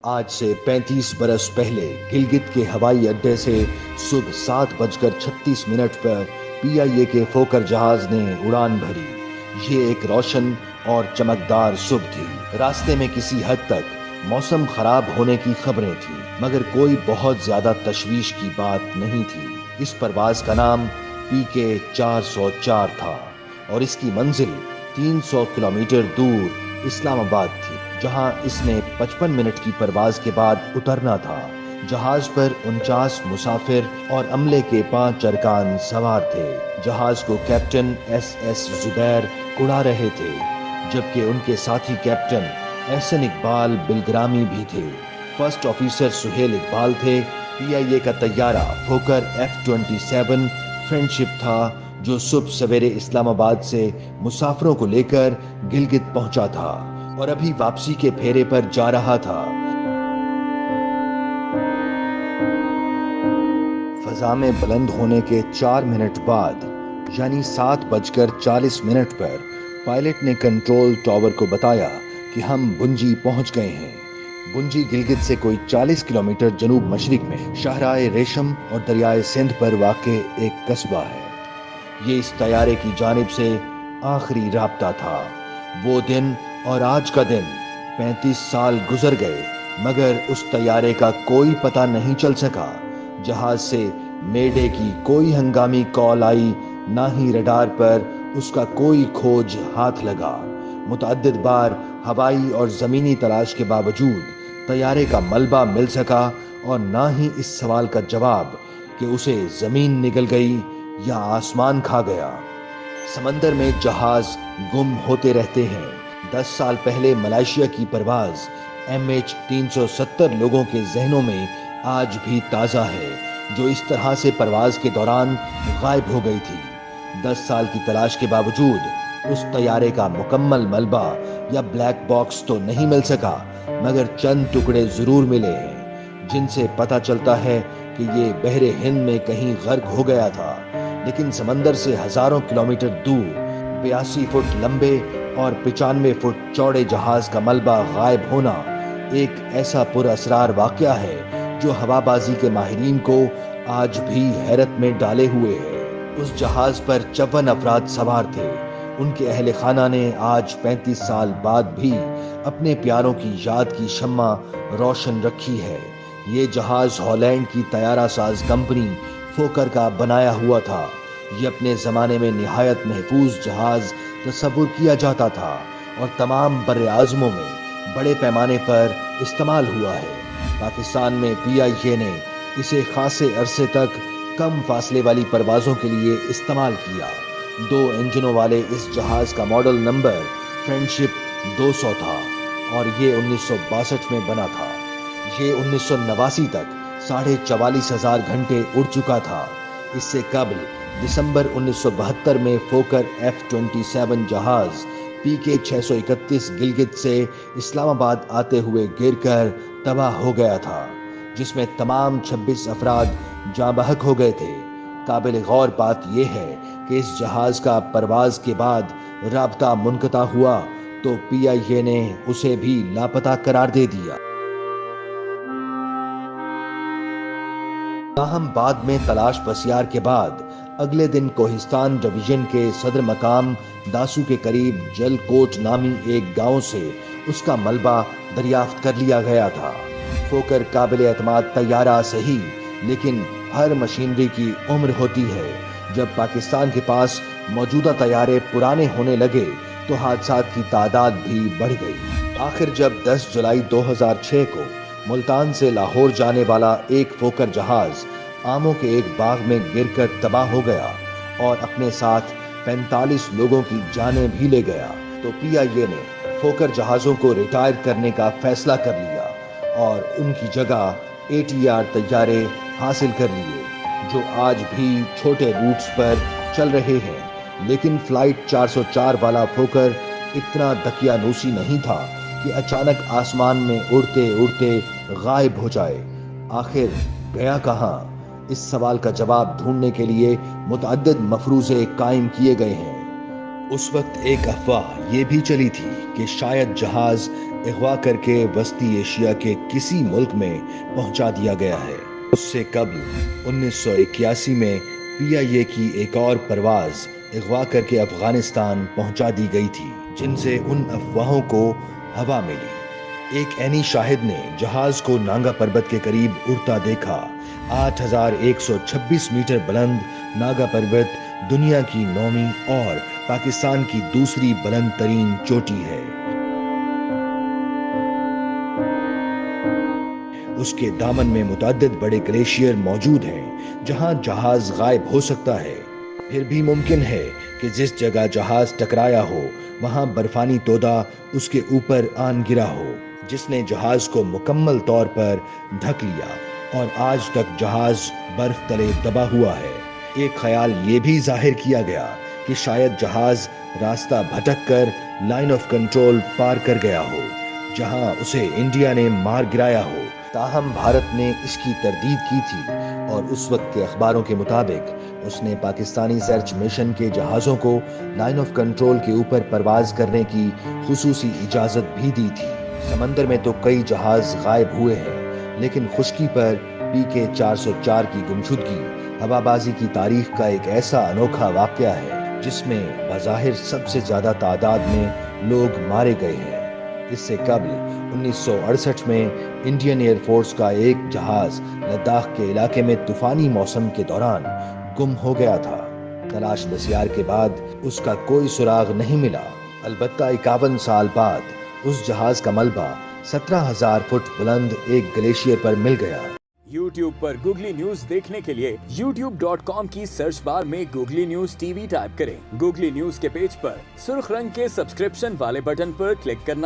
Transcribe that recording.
آج سے 35 برس پہلے گلگت کے ہوائی اڈے سے صبح 7:36 پر PIA کے فوکر جہاز نے اڑان بھری۔ یہ ایک روشن اور چمکدار صبح تھی۔ راستے میں کسی حد تک موسم خراب ہونے کی خبریں تھیں، مگر کوئی بہت زیادہ تشویش کی بات نہیں تھی۔ اس پرواز کا نام PK 404 تھا اور اس کی منزل 300 کلومیٹر دور اسلام آباد تھی، جہاں اس نے 55 منٹ کی پرواز کے بعد اترنا تھا۔ جہاز پر 49 مسافر اور عملے کے 5 ارکان سوار تھے۔ جہاز کو کیپٹن SS زبیر اڑا رہے تھے، جبکہ ان کے ساتھی کیپٹن احسن اقبال بلگرامی بھی تھے۔ فرسٹ آفیسر سہیل اقبال تھے۔ PIA کا طیارہ فوکر F-27 فرینڈشپ تھا، جو صبح سویرے اسلام آباد سے مسافروں کو لے کر گلگت پہنچا تھا اور ابھی واپسی کے پھیرے پر جا رہا تھا۔ فضا میں بلند ہونے کے 4 منٹ بعد یعنی 7:40 پر پائلٹ نے کنٹرول ٹاور کو بتایا کہ ہم بنجی پہنچ گئے ہیں۔ بنجی گلگت سے کوئی 40 کلومیٹر جنوب مشرق میں شاہراہ ریشم اور دریائے سندھ پر واقع ایک قصبہ ہے۔ یہ اس طیارے کی جانب سے آخری رابطہ تھا۔ وہ دن اور آج کا دن 35 سال گزر گئے، مگر اس طیارے کا کوئی پتہ نہیں چل سکا۔ جہاز سے میڈے کی کوئی ہنگامی کال آئی، نہ ہی ریڈار پر اس کا کوئی کھوج ہاتھ لگا۔ متعدد بار ہوائی اور زمینی تلاش کے باوجود طیارے کا ملبہ مل سکا اور نہ ہی اس سوال کا جواب کہ اسے زمین نگل گئی یا آسمان کھا گیا۔ سمندر میں جہاز گم ہوتے رہتے ہیں۔ 10 سال پہلے ملائیشیا کی پرواز MH370 لوگوں کے ذہنوں میں آج بھی تازہ ہے، جو اس طرح سے پرواز کے دوران غائب ہو گئی تھی۔ 10 سال کی تلاش کے باوجود اس طیارے کا مکمل ملبہ یا بلیک باکس تو نہیں مل سکا، مگر چند ٹکڑے ضرور ملے ہیں، جن سے پتہ چلتا ہے کہ یہ بحر ہند میں کہیں غرق ہو گیا تھا۔ لیکن سمندر سے ہزاروں کلومیٹر دور 82 فٹ لمبے اور 95 فٹ چوڑے جہاز کا ملبہ غائب ہونا ایک ایسا پر اسرار واقعہ ہے جو ہوا بازی کے ماہرین کو آج بھی حیرت میں ڈالے ہوئے ہے۔ اس جہاز پر 54 افراد سوار تھے۔ ان کے اہل خانہ نے آج 35 سال بعد بھی اپنے پیاروں کی یاد کی شمع روشن رکھی ہے۔ یہ جہاز ہالینڈ کی طیارہ ساز کمپنی فوکر کا بنایا ہوا تھا۔ یہ اپنے زمانے میں نہایت محفوظ جہاز تصور کیا جاتا تھا اور تمام بر اعظموں میں بڑے پیمانے پر استعمال ہوا ہے۔ پاکستان میں PIA نے اسے خاصے عرصے تک کم فاصلے والی پروازوں کے لیے استعمال کیا۔ 2 انجنوں والے اس جہاز کا ماڈل نمبر فرینڈشپ 200 تھا اور یہ 1962 میں بنا تھا۔ یہ 1989 تک 44,500 گھنٹے اڑ چکا تھا۔ اس سے قبل دسمبر 1972 میں فوکر F-27 جہاز PK 631 گلگت سے اسلام آباد آتے ہوئے گر کر تباہ ہو گیا تھا، جس میں تمام 26 افراد جاں بحق ہو گئے تھے۔ قابل غور بات یہ ہے کہ اس جہاز کا پرواز کے بعد رابطہ منقطع ہوا تو PIA نے اسے بھی لاپتہ قرار دے دیا۔ تاہم بعد میں تلاش بسیار کے بعد اگلے دن کوہستان ڈویژن کے صدر مقام داسو کے قریب جل کوٹ نامی ایک گاؤں سے اس کا ملبہ دریافت کر لیا گیا تھا۔ فوکر قابل اعتماد طیارہ صحیح، لیکن ہر مشینری کی عمر ہوتی ہے۔ جب پاکستان کے پاس موجودہ طیارے پرانے ہونے لگے تو حادثات کی تعداد بھی بڑھ گئی۔ آخر جب 10 جولائی 2006 کو ملتان سے لاہور جانے والا ایک فوکر جہاز آموں کے ایک باغ میں گر کر تباہ ہو گیا اور اپنے ساتھ 45 لوگوں کی جانیں بھی لے گیا، تو PIA نے فوکر جہازوں کو ریٹائر کرنے کا فیصلہ کر لیا اور ان کی جگہ ATR طیارے حاصل کر لیے، جو آج بھی چھوٹے روٹس پر چل رہے ہیں۔ لیکن فلائٹ 404 والا فوکر اتنا دقیانوسی نہیں تھا کہ اچانک آسمان میں اڑتے اڑتے غائب ہو جائے۔ آخر گیا کہاں؟ اس سوال کا جواب ڈھونڈنے کے لیے متعدد مفروضے قائم کیے گئے ہیں۔ اس وقت ایک افواہ یہ بھی چلی تھی کہ شاید جہاز اغوا کر کے وسطی ایشیا کے کسی ملک میں پہنچا دیا گیا ہے۔ اس سے قبل 1981 میں پی آئی اے کی ایک اور پرواز اغوا کر کے افغانستان پہنچا دی گئی تھی، جن سے ان افواہوں کو ہوا ملی۔ ایک عینی شاہد نے جہاز کو نانگا پربت کے قریب اڑتا دیکھا۔ 8126 میٹر بلند ناگا پربت دنیا کی 9ویں اور پاکستان کی دوسری بلند ترین چوٹی ہے۔ اس کے دامن میں متعدد بڑے گلیشیئر موجود ہیں جہاں جہاز غائب ہو سکتا ہے۔ پھر بھی ممکن ہے کہ جس جگہ جہاز ٹکرایا ہو وہاں برفانی تودہ اس کے اوپر آن گرا ہو، جس نے جہاز کو مکمل طور پر ڈھک لیا اور آج تک جہاز برف تلے دبا ہوا ہے۔ ایک خیال یہ بھی ظاہر کیا گیا کہ شاید جہاز راستہ بھٹک کر لائن آف کنٹرول پار کر گیا ہو، جہاں اسے انڈیا نے مار گرایا ہو۔ تاہم بھارت نے اس کی تردید کی تھی اور اس وقت کے اخباروں کے مطابق اس نے پاکستانی سرچ مشن کے جہازوں کو لائن آف کنٹرول کے اوپر پرواز کرنے کی خصوصی اجازت بھی دی تھی۔ سمندر میں تو کئی جہاز غائب ہوئے ہیں، لیکن خشکی پر PK 404 کی گمشدگی ہوا بازی کی تاریخ کا ایک ایسا انوکھا واقعہ ہے جس میں بظاہر سب سے زیادہ تعداد میں لوگ مارے گئے ہیں۔ اس سے قبل 1968 میں انڈین ایئر فورس کا ایک جہاز لداخ کے علاقے میں طوفانی موسم کے دوران گم ہو گیا تھا۔ تلاش بسیار کے بعد اس کا کوئی سراغ نہیں ملا۔ البتہ 51 سال بعد اس جہاز کا ملبہ 17,000 فٹ بلند ایک گلیشیئر پر مل گیا۔ YouTube پر گوگلی نیوز دیکھنے کے لیے youtube.com کی سرچ بار میں گوگلی نیوز TV ٹائپ کریں۔ گوگلی نیوز کے پیج پر سرخ رنگ کے سبسکرپشن والے بٹن پر کلک کرنا